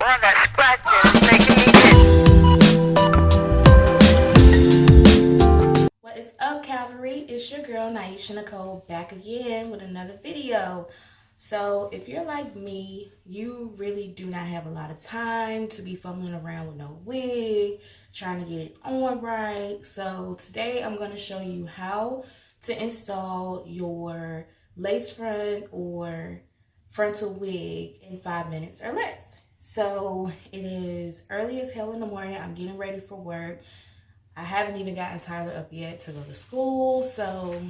All that scratching is making me itch. What is up, Calvary? It's your girl, Naisha Nicole, back again with another video. So if you're like me, you really do not have a lot of time to be fumbling around with no wig, trying to get it on right. So today I'm going to show you how to install your lace front or frontal wig in 5 minutes or less. So it is early as hell in the morning. I'm getting ready for work. I haven't even gotten Tyler up yet to go to school, so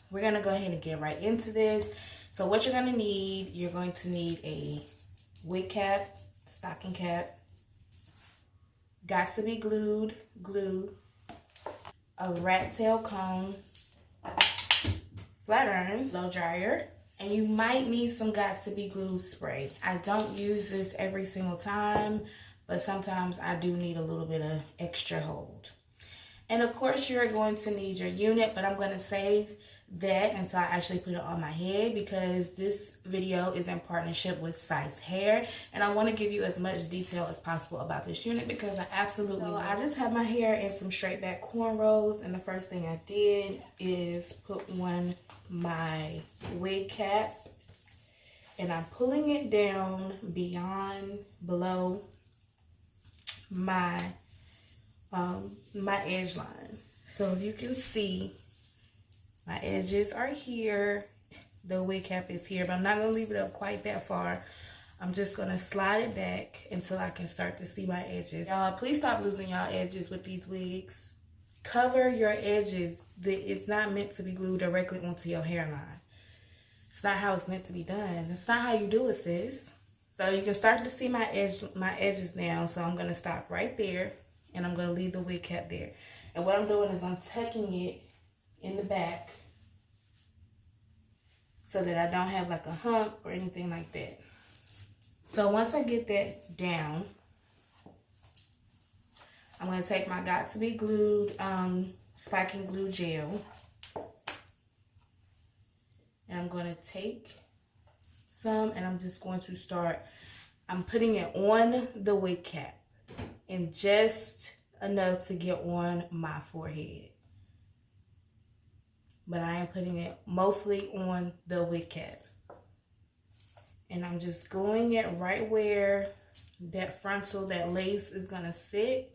we're going to go ahead and get right into this. So what you're going to need, you're going to need a wig cap, stocking cap, got to be glue, a rat tail comb, flat irons, blow dryer, and you might need some got to be glue spray. I don't use this every single time, but sometimes I do need a little bit of extra hold. And of course you're going to need your unit, but I'm going to save that until I actually put it on my head because this video is in partnership with Syce Hair, and I want to give you as much detail as possible about this unit because I absolutely love it. I just have my hair in some straight back cornrows, and the first thing I did is put on my wig cap, and I'm pulling it down below my my edge line. So if you can see, my edges are here, the wig cap is here, but I'm not going to leave it up quite that far. I'm just going to slide it back until I can start to see my edges. Y'all, please stop losing y'all edges with these wigs. Cover your edges. It's not meant to be glued directly onto your hairline. It's not how it's meant to be done. That's not how you do it, sis. So you can start to see my edges now. So I'm going to stop right there, and I'm going to leave the wig cap there. And what I'm doing is I'm tucking it in the back so that I don't have like a hump or anything like that. So once I get that down, I'm going to take my got to be glued spiking glue gel, and I'm going to take some, and I'm just going to start, I'm putting it on the wig cap and just enough to get on my forehead. But I am putting it mostly on the wig cap. And I'm just gluing it right where that frontal, that lace is gonna sit.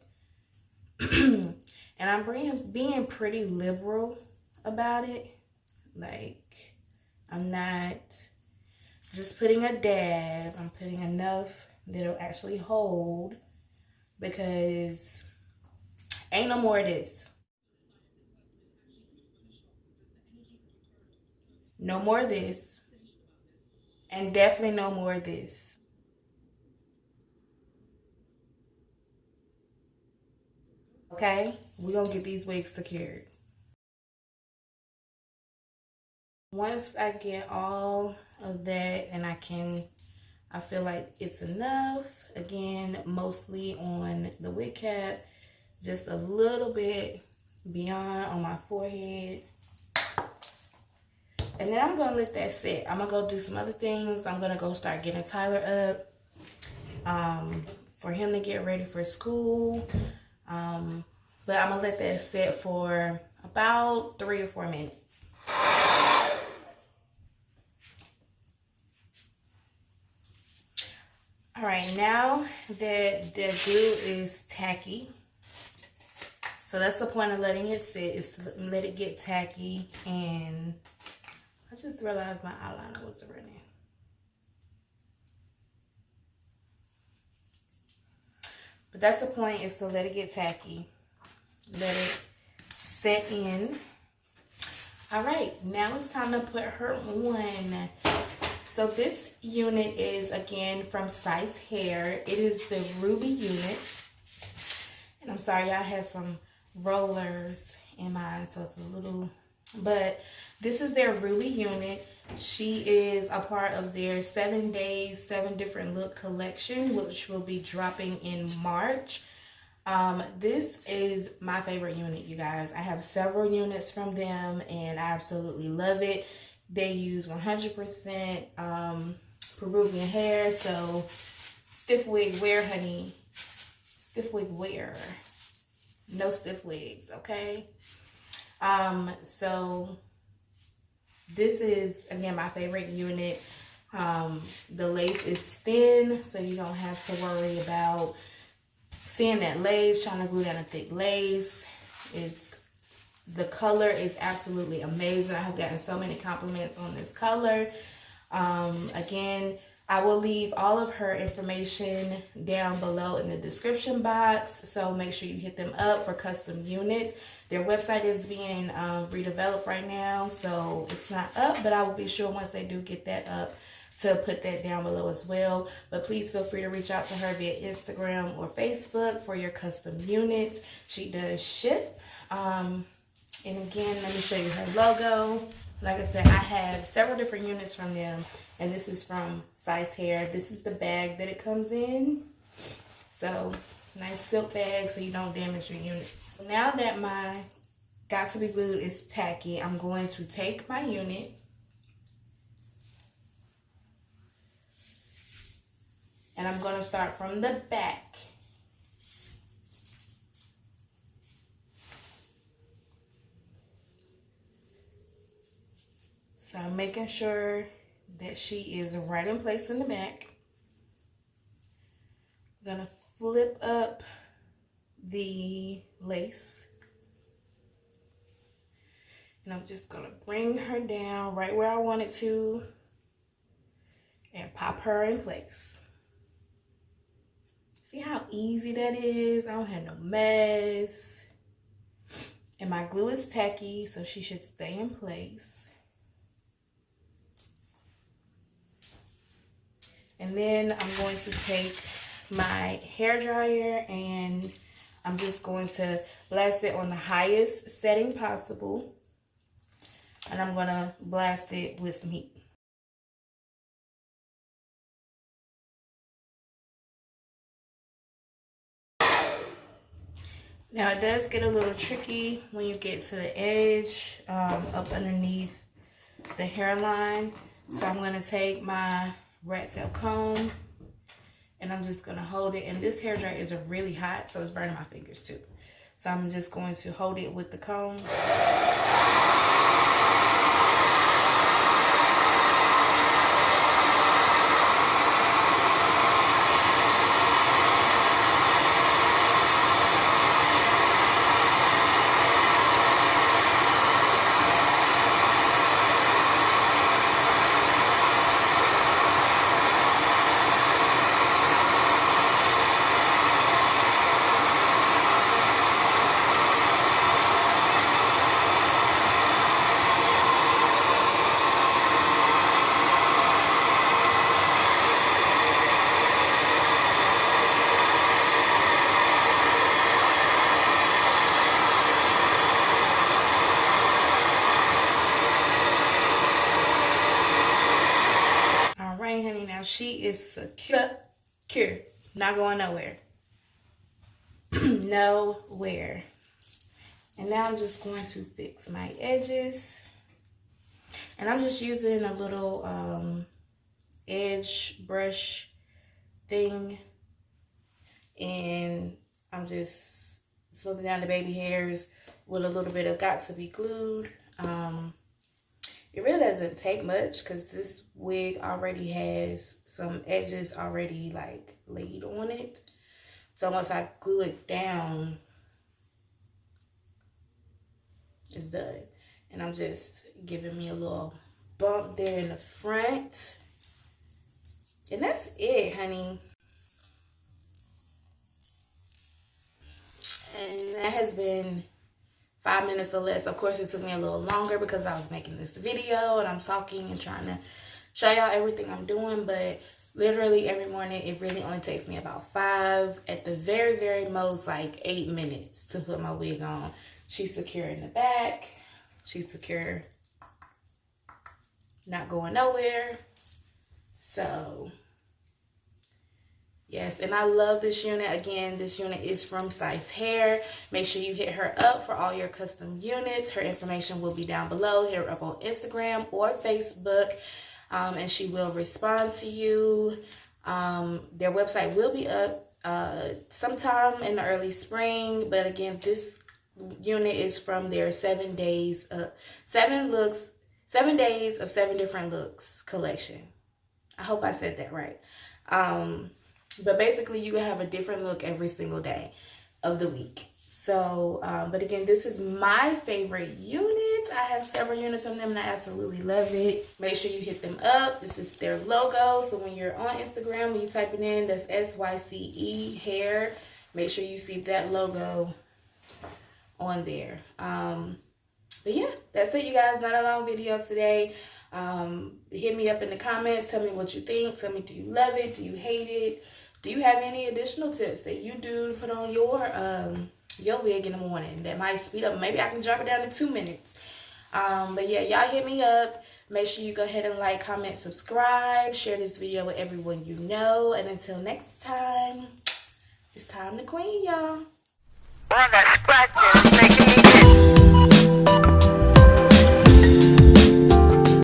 And I'm being pretty liberal about it. Like, I'm not just putting a dab. I'm putting enough that it'll actually hold, because ain't no more of this. No more of this. And definitely no more of this. Okay? We're going to get these wigs secured. Once I get all of that and I feel like it's enough. Again, mostly on the wig cap. Just a little bit beyond on my forehead. And then I'm going to let that sit. I'm going to go do some other things. I'm going to go start getting Tyler up for him to get ready for school. But I'm going to let that sit for about 3 or 4 minutes. All right, now that the glue is tacky, so that's the point of letting it sit, is to let it get tacky. And I just realized my eyeliner wasn't running. But that's the point, is to let it get tacky. Let it set in. All right, now it's time to put her on. So this unit is, again, from Syce Hair. It is the Ruby unit. And I'm sorry, I had some rollers in mine, so it's a little, but this is their Ruby unit. She is a part of their 7 days, 7 different look collection, which will be dropping in March. This is my favorite unit, you guys. I have several units from them, and I absolutely love it. They use 100% Peruvian hair, so stiff wig wear, honey. Stiff wig wear. No stiff wigs, okay? So this is, again, my favorite unit. The lace is thin, so you don't have to worry about seeing that lace, trying to glue down a thick lace. The color is absolutely amazing. I have gotten so many compliments on this color. Again, I will leave all of her information down below in the description box, so make sure you hit them up for custom units. Their website is being redeveloped right now, so it's not up, but I will be sure once they do get that up to put that down below as well. But please feel free to reach out to her via Instagram or Facebook for your custom units. She does ship. And again, let me show you her logo. Like I said, I have several different units from them, and this is from Syce Hair. This is the bag that it comes in. So, nice silk bag so you don't damage your units. Now that my Got to Be Glued is tacky, I'm going to take my unit and I'm going to start from the back. So I'm making sure that she is right in place in the back. I'm going to flip up the lace. And I'm just going to bring her down right where I want it to and pop her in place. See how easy that is? I don't have no mess. And my glue is tacky, so she should stay in place. And then I'm going to take my hair dryer and I'm just going to blast it on the highest setting possible. And I'm going to blast it with some heat. Now it does get a little tricky when you get to the edge, up underneath the hairline. So I'm going to take my rat tail comb and I'm just going to hold it. And this hair dryer is really hot, so it's burning my fingers too. So I'm just going to hold it with the comb. She is secure, not going nowhere. Nowhere. And now I'm just going to fix my edges. And I'm just using a little edge brush thing. And I'm just smoothing down the baby hairs with a little bit of Got to Be Glued. It really doesn't take much because this wig already has some edges already like laid on it. So once I glue it down, it's done. And I'm just giving me a little bump there in the front. And that's it, honey. And that has been 5 minutes or less. Of course, it took me a little longer because I was making this video and I'm talking and trying to show y'all everything I'm doing. But literally every morning, it really only takes me about 5, at the very, very most, like 8 minutes to put my wig on. She's secure in the back. She's secure, not going nowhere. So yes, and I love this unit. Again, this unit is from Syce Hair. Make sure you hit her up for all your custom units. Her information will be down below. Hit her up on Instagram or Facebook, and she will respond to you. Their website will be up sometime in the early spring, but again, this unit is from their 7 days of 7 days of 7 different looks collection. I hope I said that right. But basically you have a different look every single day of the week. So, but again, this is my favorite unit. I have several units from them and I absolutely love it. Make sure you hit them up. This is their logo. So when you're on Instagram, when you type it in, that's Syce Hair. Make sure you see that logo on there. But yeah, that's it, you guys. Not a long video today. Hit me up in the comments. Tell me what you think. Tell me, do you love it? Do you hate it? Do you have any additional tips that you do to put on your wig in the morning that might speed up? Maybe I can drop it down to 2 minutes. But yeah, y'all hit me up. Make sure you go ahead and like, comment, subscribe, share this video with everyone you know. And until next time, it's time to queen, y'all. All that scratch